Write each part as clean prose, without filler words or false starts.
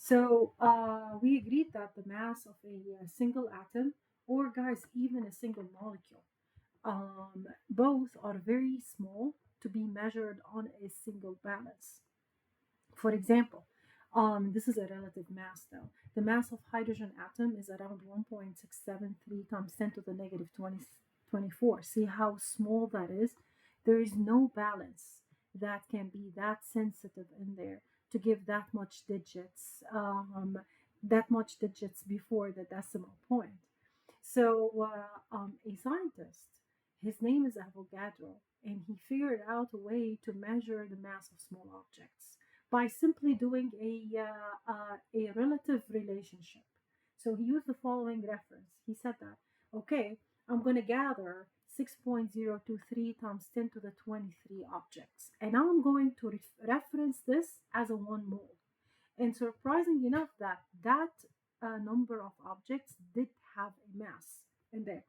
We agreed that the mass of a single atom, or guys, even a single molecule, both are very small to be measured on a single balance. For example, this is a relative mass though. The mass of hydrogen atom is around 1.673 times 10 to the negative 24. See how small that is? There is no balance that can be that sensitive in there to give that much digits before the decimal point. A scientist, his name is Avogadro, and he figured out a way to measure the mass of small objects by simply doing a relative relationship. So he used the following reference. He said that, okay, I'm going to gather 6.023 times 10 to the 23 objects, and now I'm going to reference this as a 1 mole. And surprising enough, that number of objects did have a mass in there.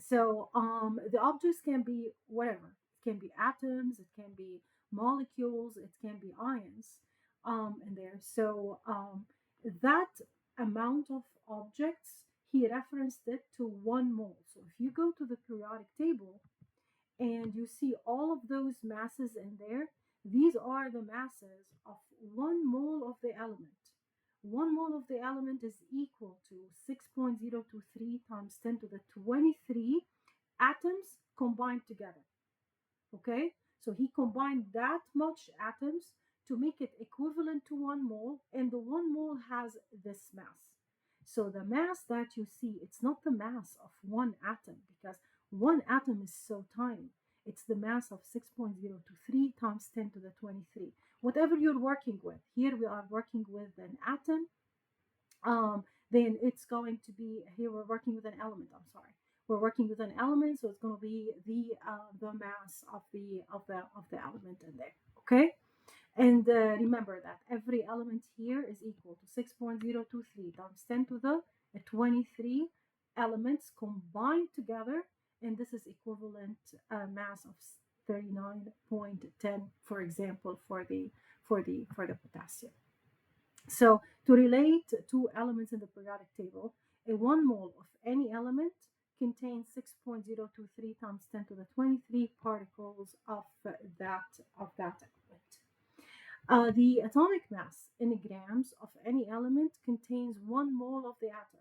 The objects can be whatever. It can be atoms, it can be molecules, it can be ions in there. That amount of objects, he referenced it to 1 mole. So if you go to the periodic table and you see all of those masses in there, these are the masses of 1 mole of the element. 1 mole of the element is equal to 6.023 times 10 to the 23 atoms combined together. Okay, so he combined that much atoms to make it equivalent to 1 mole, and the 1 mole has this mass. So the mass that you see, it's not the mass of one atom, because one atom is so tiny. It's the mass of 6.023 times 10 to the 23. Whatever you're working with, here we are working with an atom, then it's going to be, here we're working with an element, I'm sorry. We're working with an element, so it's going to be the mass of the element in there. Okay, and remember that every element here is equal to 6.023 times 10 to the 23 elements combined together, and this is equivalent mass of 39.10, for example, for the potassium. So to relate two elements in the periodic table, a 1 mole of any element contains 6.023 times 10 to the 23 particles of that element. The atomic mass in grams of any element contains 1 mole of the atom.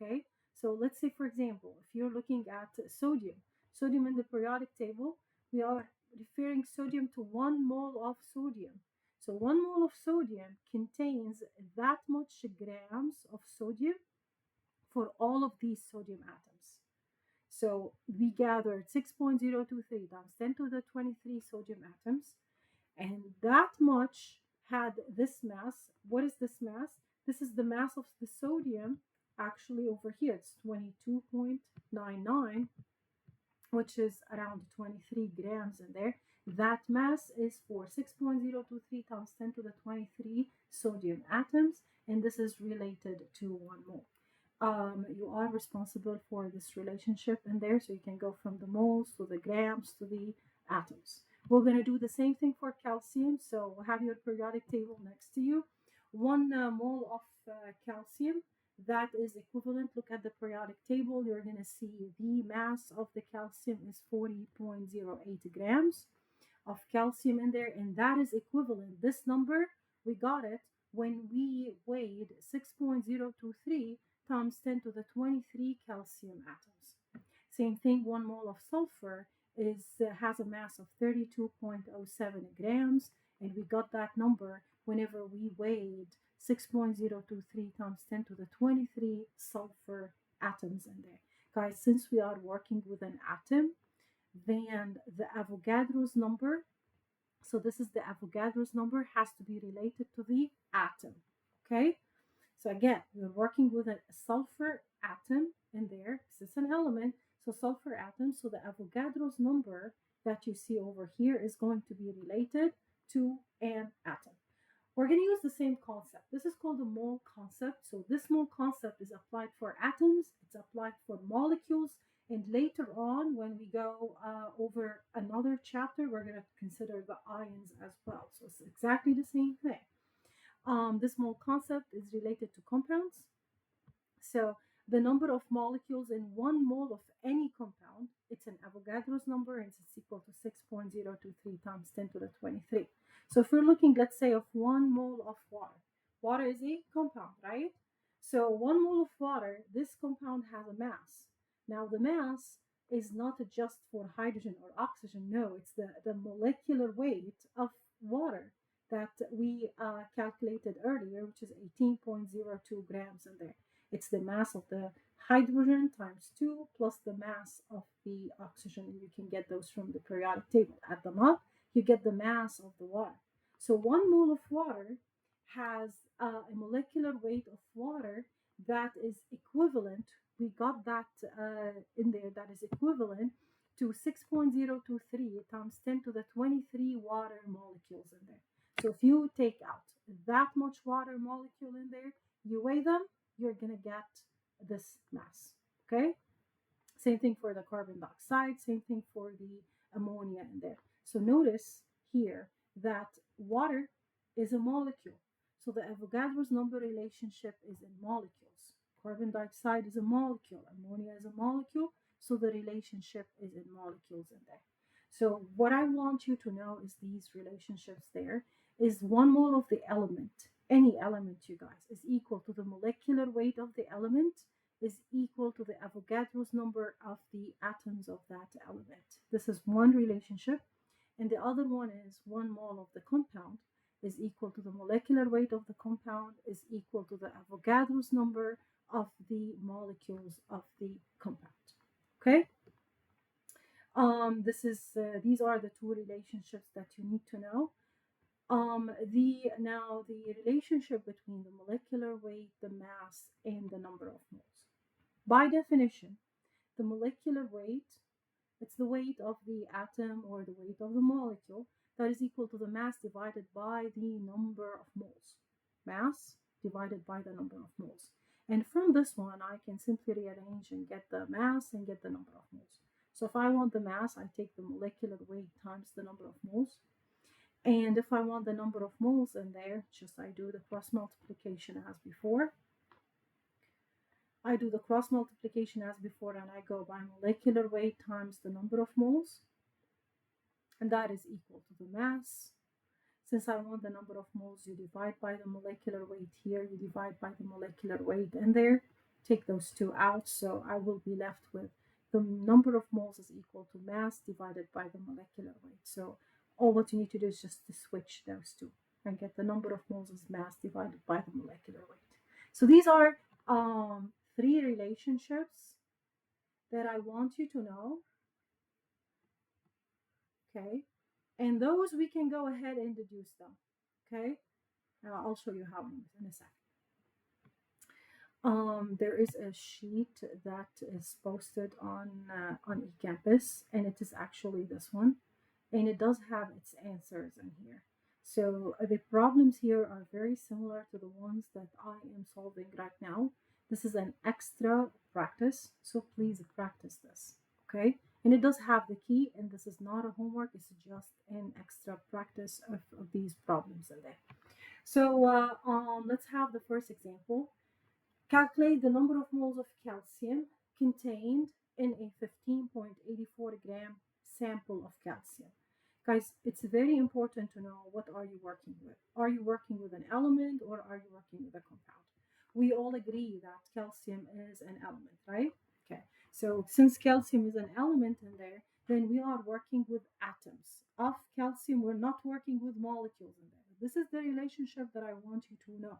Okay, so let's say, for example, if you're looking at sodium in the periodic table, we are referring sodium to 1 mole of sodium. So 1 mole of sodium contains that much grams of sodium for all of these sodium atoms. So we gathered 6.023 times 10 to the 23 sodium atoms, and that much had this mass. What is this mass? This is the mass of the sodium. Actually, over here, it's 22.99, which is around 23 grams in there. That mass is for 6.023 times 10 to the 23 sodium atoms, and this is related to 1 mole. You are responsible for this relationship in there, so you can go from the moles to the grams to the atoms. We're going to do the same thing for calcium, so have your periodic table next to you. 1 mole of calcium, that is equivalent. Look at the periodic table. You're going to see the mass of the calcium is 40.08 grams of calcium in there, and that is equivalent. This number, we got it when we weighed 6.023 times 10 to the 23 calcium atoms. Same thing, 1 mole of sulfur has a mass of 32.07 grams, and we got that number whenever we weighed 6.023 times 10 to the 23 sulfur atoms in there. Guys, since we are working with an atom, then the Avogadro's number, so this is the Avogadro's number, has to be related to the atom. Okay, so again, we're working with a sulfur atom in there. This is an element, so sulfur atom. So the Avogadro's number that you see over here is going to be related to an atom. We're going to use the same concept. This is called the mole concept. So this mole concept is applied for atoms, it's applied for molecules, and later on, when we go over another chapter, we're going to consider the ions as well. So it's exactly the same thing. This mole concept is related to compounds. So the number of molecules in one mole of any compound, it's an Avogadro's number, and it's equal to 6.023 times 10 to the 23. So if we're looking, let's say, of 1 mole of water, water is a compound, right? So 1 mole of water, this compound has a mass. Now the mass is not just for hydrogen or oxygen. No, it's the molecular weight of water that we calculated earlier, which is 18.02 grams in there. It's the mass of the hydrogen times 2 plus the mass of the oxygen. You can get those from the periodic table. Add them up, you get the mass of the water. So 1 mole of water has a molecular weight of water that is equivalent. We got that in there, that is equivalent to 6.023 times 10 to the 23 water molecules in there. So if you take out that much water molecule in there, you weigh them, you're going to get this mass. Okay? Same thing for the carbon dioxide, same thing for the ammonia in there. So notice here that water is a molecule. So the Avogadro's number relationship is in molecules. Carbon dioxide is a molecule, ammonia is a molecule, so the relationship is in molecules in there. So what I want you to know is these relationships there is 1 mole of the element, any element, you guys, is equal to the molecular weight of the element is equal to the Avogadro's number of the atoms of that element. This is one relationship. And the other one is 1 mole of the compound is equal to the molecular weight of the compound is equal to the Avogadro's number of the molecules of the compound. Okay? These are the two relationships that you need to know. The relationship between the molecular weight, the mass, and the number of moles. By definition, the molecular weight, it's the weight of the atom or the weight of the molecule that is equal to the mass divided by the number of moles. Mass divided by the number of moles. And from this one, I can simply rearrange and get the mass and get the number of moles. So if I want the mass, I take the molecular weight times the number of moles. And if I want the number of moles in there, just I do the cross multiplication as before. I do the cross multiplication as before, and I go by molecular weight times the number of moles, and that is equal to the mass. Since I want the number of moles, you divide by the molecular weight here, you divide by the molecular weight in there, take those two out, so I will be left with the number of moles is equal to mass divided by the molecular weight. So all what you need to do is just to switch those two and get the number of moles as mass divided by the molecular weight. So these are 3 relationships that I want you to know. Okay. And those we can go ahead and deduce them. Okay. I'll show you how in a second. There is a sheet that is posted on eCampus, and it is actually this one, and it does have its answers in here. So the problems here are very similar to the ones that I am solving right now. This is an extra practice, so please practice this, okay? And it does have the key, and this is not a homework, it's just an extra practice of these problems in there. So let's have the first example. Calculate the number of moles of calcium contained in a 15.84 gram sample of calcium. Guys, it's very important to know what are you working with. Are you working with an element or are you working with a compound? We all agree that calcium is an element, right? Okay, so since calcium is an element in there, then we are working with atoms of calcium. We're not working with molecules in there. This is the relationship that I want you to know.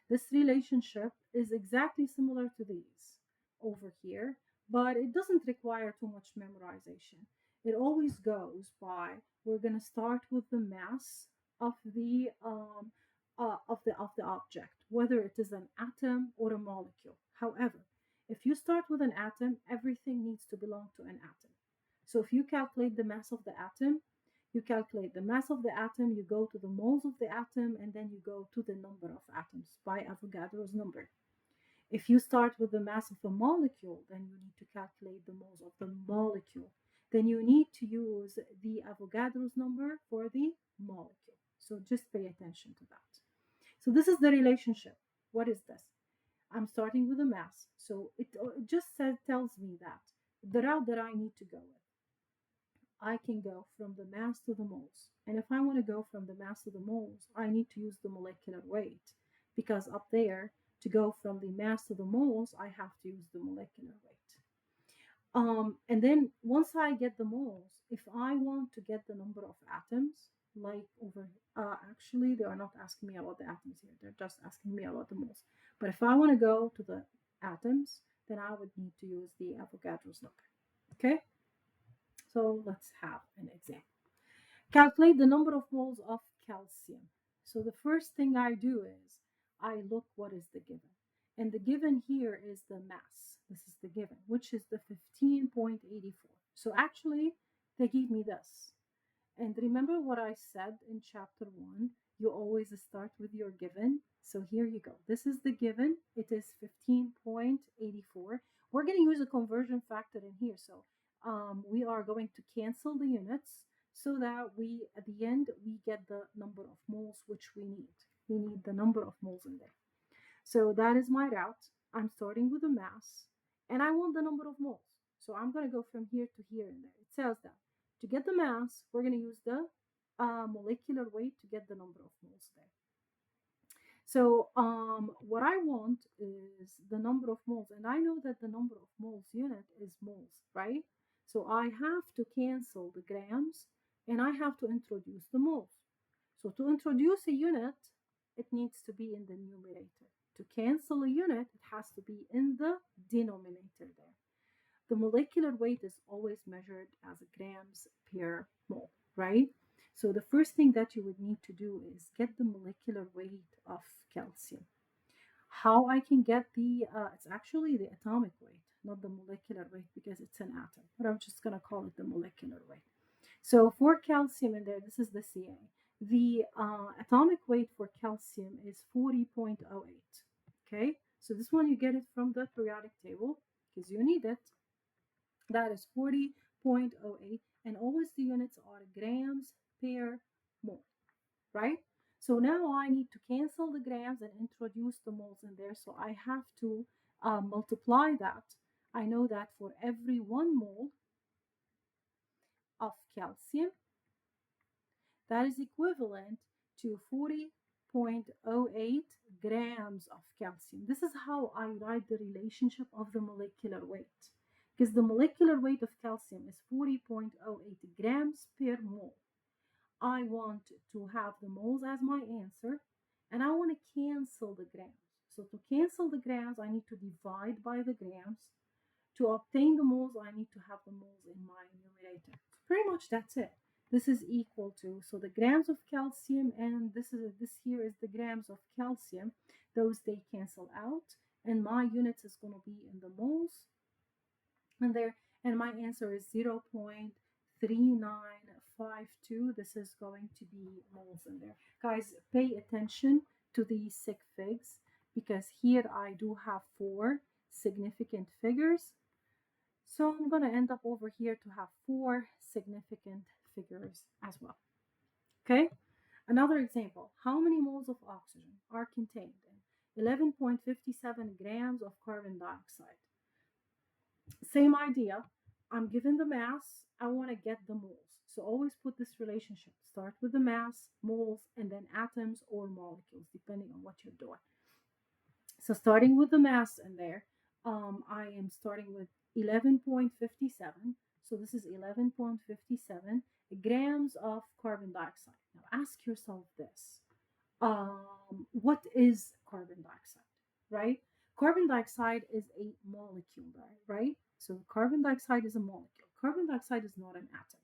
This relationship is exactly similar to these over here, but it doesn't require too much memorization. It always goes by, we're going to start with the mass of the object, whether it is an atom or a molecule. However, if you start with an atom, everything needs to belong to an atom. So if you calculate the mass of the atom, you calculate the mass of the atom, you go to the moles of the atom, and then you go to the number of atoms by Avogadro's number. If you start with the mass of a molecule, then you need to calculate the moles of the molecule. Then you need to use the Avogadro's number for the molecule. So just pay attention to that. So this is the relationship. What is this? I'm starting with a mass. So it just tells me that the route that I need to go with, I can go from the mass to the moles. And if I want to go from the mass to the moles, I need to use the molecular weight because up there, to go from the mass to the moles, I have to use the molecular weight. And then once I get the moles, if I want to get the number of atoms, like over, actually, they are not asking me about the atoms here. They're just asking me about the moles. But if I want to go to the atoms, then I would need to use the Avogadro's number. Okay, so let's have an example. Calculate the number of moles of calcium. So the first thing I do is I look what is the given. And the given here is the mass. This is the given, which is the 15.84. So actually, they gave me this. And remember what I said in chapter 1, you always start with your given. So here you go. This is the given. It is 15.84. We're going to use a conversion factor in here. So we are going to cancel the units so that we, at the end, we get the number of moles which we need. We need the number of moles in there. So that is my route. I'm starting with the mass and I want the number of moles. So I'm going to go from here to here and there. It says that to get the mass, we're going to use the molecular weight to get the number of moles there. So what I want is the number of moles, and I know that the number of moles unit is moles, right? So I have to cancel the grams and I have to introduce the moles. So to introduce a unit, it needs to be in the numerator. To cancel a unit, it has to be in the denominator there. The molecular weight is always measured as grams per mole, right? So the first thing that you would need to do is get the molecular weight of calcium. How I can get it's actually the atomic weight, not the molecular weight because it's an atom, but I'm just going to call it the molecular weight. So for calcium in there, this is the Ca. The atomic weight for calcium is 40.08. Okay, so this one you get it from the periodic table because you need it. That is 40.08, and always the units are grams per mole, right? So now I need to cancel the grams and introduce the moles in there. So I have to multiply that. I know that for every 1 mole of calcium, that is equivalent to 40.08 grams of calcium. This is how I write the relationship of the molecular weight, because the molecular weight of calcium is 40.08 grams per mole. I want to have the moles as my answer, and I want to cancel the grams. So to cancel the grams, I need to divide by the grams. To obtain the moles, I need to have the moles in my numerator. Pretty much that's it. This is equal to, so the grams of calcium, and this here is the grams of calcium. Those they cancel out, and my units is going to be in the moles. And there, and my answer is 0.3952. This is going to be moles in there. Guys, pay attention to these sig figs because here I do have 4 significant figures. So I'm going to end up over here to have 4 significant figures as well. Okay, another example. How many moles of oxygen are contained in 11.57 grams of carbon dioxide? Same idea. I'm given the mass. I want to get the moles. So always put this relationship. Start with the mass, moles, and then atoms or molecules, depending on what you're doing. So starting with the mass in there, I am starting with 11.57. So this is 11.57 grams of carbon dioxide. Now ask yourself this. What is carbon dioxide, right? Carbon dioxide is a molecule, right? So carbon dioxide is a molecule. Carbon dioxide is not an atom.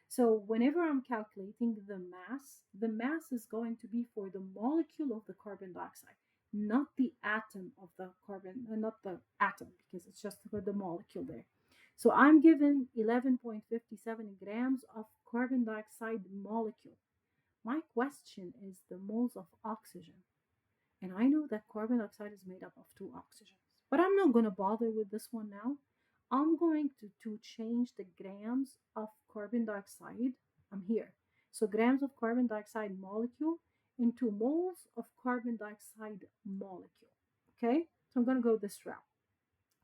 So whenever I'm calculating the mass is going to be for the molecule of the carbon dioxide, not the atom of the carbon, not the atom, because it's just for the molecule there. So I'm given 11.57 grams of carbon dioxide molecule. My question is the moles of oxygen. And I know that carbon dioxide is made up of 2 oxygens. But I'm not going to bother with this one now. I'm going to change the grams of carbon dioxide. I'm here. So grams of carbon dioxide molecule into moles of carbon dioxide molecule. Okay, so I'm going to go this route.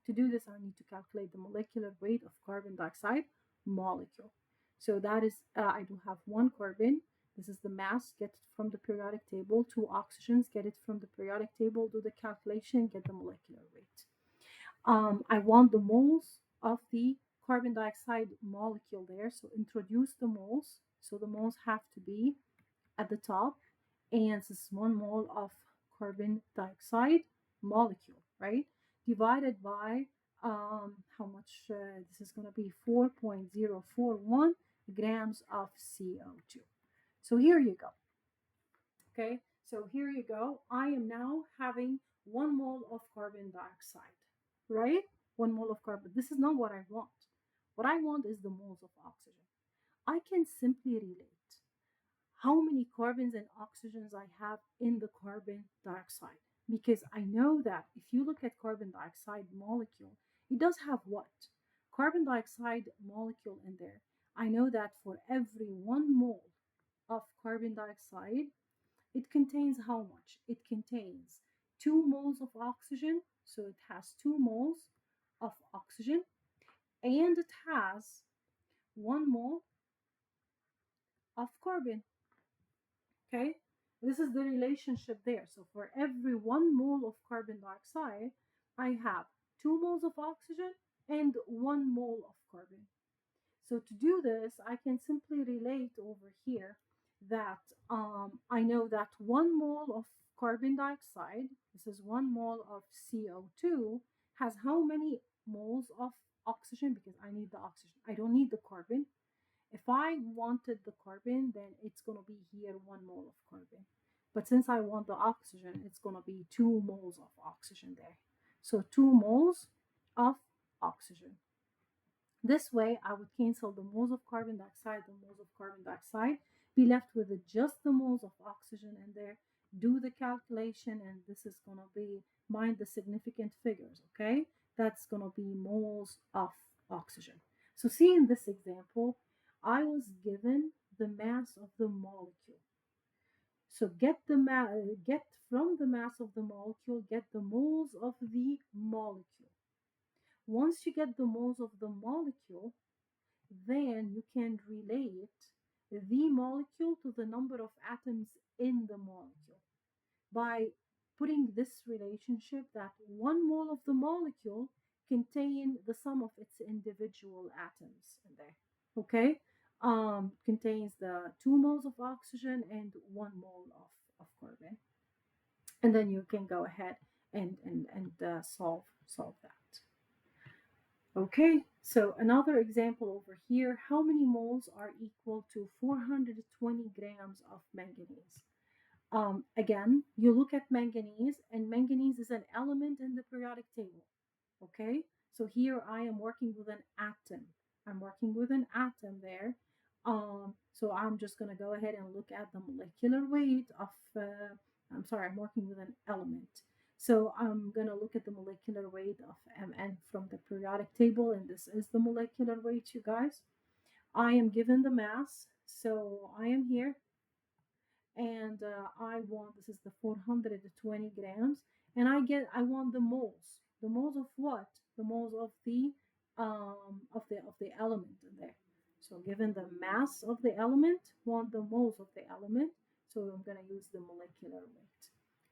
To do this, I need to calculate the molecular weight of carbon dioxide molecule. So that is, I do have one carbon. This is the mass, get it from the periodic table. Two oxygens, get it from the periodic table, do the calculation, get the molecular weight. I want the moles of the carbon dioxide molecule there. So introduce the moles. So the moles have to be at the top. And this is 1 mole of carbon dioxide molecule, right? Divided by how much this is going to be 4.041 grams of CO2. So here you go. Okay, so here you go. I am now having 1 mole of carbon dioxide, right? 1 mole of carbon. This is not what I want. What I want is the moles of oxygen. I can simply relate how many carbons and oxygens I have in the carbon dioxide, because I know that if you look at carbon dioxide molecule, it does have what? Carbon dioxide molecule in there. I know that for every 1 mole of carbon dioxide, it contains how much? It contains 2 moles of oxygen, so it has 2 moles of oxygen, and it has 1 mole of carbon. Okay, this is the relationship there. So for every 1 mole of carbon dioxide, I have 2 moles of oxygen and 1 mole of carbon. So to do this, I can simply relate over here that I know that 1 mole of carbon dioxide, this is 1 mole of CO2, has how many moles of oxygen? Because I need the oxygen. I don't need the carbon. If I wanted the carbon, then it's going to be here 1 mole of carbon. But since I want the oxygen, it's going to be 2 moles of oxygen there. So 2 moles of oxygen. This way, I would cancel the moles of carbon dioxide, the moles of carbon dioxide, be left with just the moles of oxygen in there, do the calculation, and this is going to be, mind the significant figures, okay? That's going to be moles of oxygen. So see in this example, I was given the mass of the molecule. So get from the mass of the molecule, get the moles of the molecule. Once you get the moles of the molecule, then you can relate the molecule to the number of atoms in the molecule by putting this relationship that 1 mole of the molecule contain the sum of its individual atoms in there. Okay, contains the 2 moles of oxygen and 1 mole of carbon, and then you can go ahead and solve that. Okay, so another example over here, how many moles are equal to 420 grams of manganese? Again, you look at manganese, and manganese is an element in the periodic table. Okay, so here I am working with an atom. I'm working with an atom there. So I'm just going to go ahead and look at the molecular weight of, I'm sorry, I'm working with an element. So I'm going to look at the molecular weight of Mn from the periodic table, and this is the molecular weight, you guys. I am given the mass, so I am here, and I want, this is the 420 grams, and I want the moles. The moles of what? The moles of the element in there. So given the mass of the element, want the moles of the element. So I'm going to use the molecular weight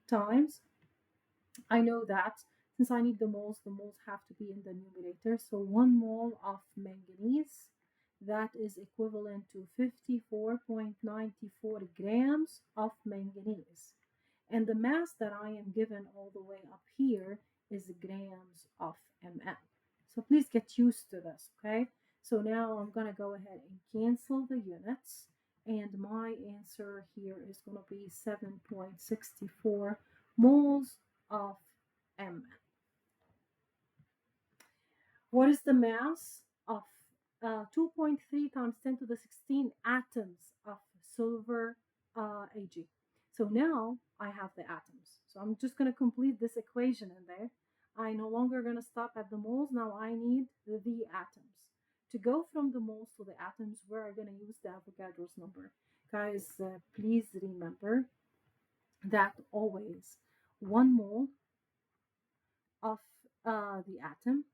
times. I know that since I need the moles have to be in the numerator. So 1 mole of manganese, that is equivalent to 54.94 grams of manganese. And the mass that I am given all the way up here is grams of Mn. So please get used to this, okay? So now I'm going to go ahead and cancel the units. And my answer here is going to be 7.64 moles of Mn. What is the mass of 2.3 times 10 to the 16 atoms of silver Ag? So now I have the atoms. So I'm just going to complete this equation in there. I no longer going to stop at the moles. Now I need the atoms. To go from the moles to the atoms, we're going to use the Avogadro's number. Guys, please remember that always 1 mole of the atom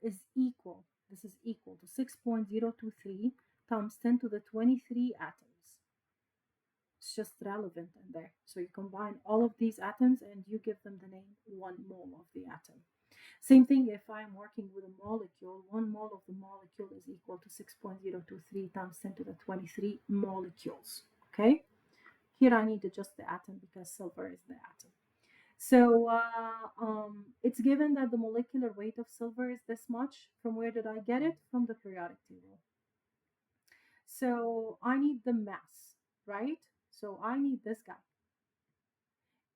is equal, this is equal to 6.023 times 10 to the 23 atoms. It's just relevant in there. So you combine all of these atoms and you give them the name 1 mole of the atom. Same thing if I'm working with a molecule, 1 mole of the molecule is equal to 6.023 times 10 to the 23 molecules. Okay? Here I need to just the atom because silver is the atom. So it's given that the molecular weight of silver is this much. From where did I get it? From the periodic table. So I need the mass, right? So I need this guy.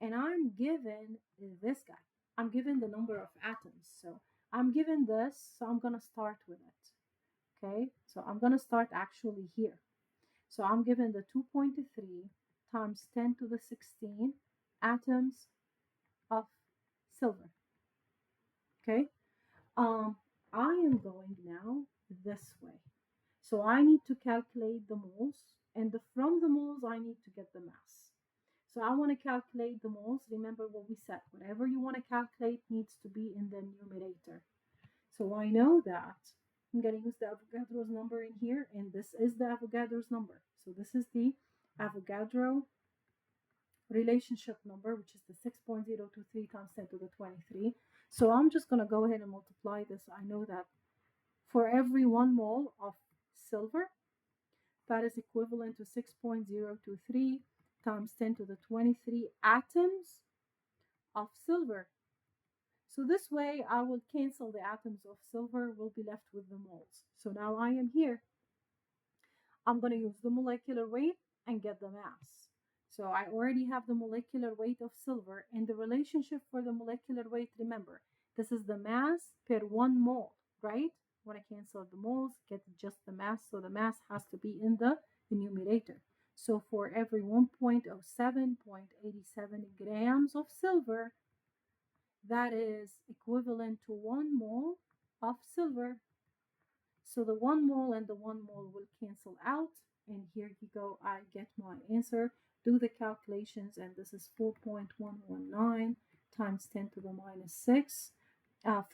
And I'm given this guy. I'm given the number of atoms. So I'm given this, so I'm going to start with it. Okay, so I'm going to start actually here. So I'm given the 2.3 times 10 to the 16 atoms of silver. Okay, I am going now this way. So I need to calculate the moles, and from the moles, I need to get the mass. So I want to calculate the moles. Remember what we said. Whatever you want to calculate needs to be in the numerator. So I know that I'm going to use the Avogadro's number in here, and this is the Avogadro's number. So this is the Avogadro relationship number, which is the 6.023 times 10 to the 23. So I'm just going to go ahead and multiply this. I know that for every 1 mole of silver, that is equivalent to 6.023 times 10 to the 23 atoms of silver. So this way I will cancel the atoms of silver, will be left with the moles. So now I am here. I'm going to use the molecular weight and get the mass. So I already have the molecular weight of silver, and the relationship for the molecular weight, remember, this is the mass per 1 mole, right? When I cancel the moles, get just the mass. So the mass has to be in the numerator. So for every 1.07.87 grams of silver, that is equivalent to 1 mole of silver. So the 1 mole and the 1 mole will cancel out. And here you go, I get my answer. Do the calculations, and this is 4.119 times 10 to the minus 6.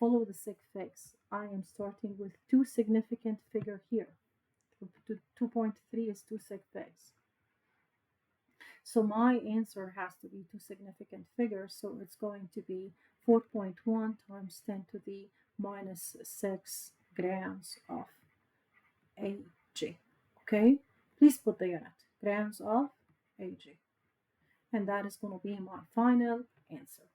Follow the sig figs. I am starting with two significant figure here. 2.3 is two sig figs. So my answer has to be two significant figures. So it's going to be 4.1 times 10 to the minus 6 grams of Ag. Okay, please put the unit, grams of Ag. And that is going to be my final answer.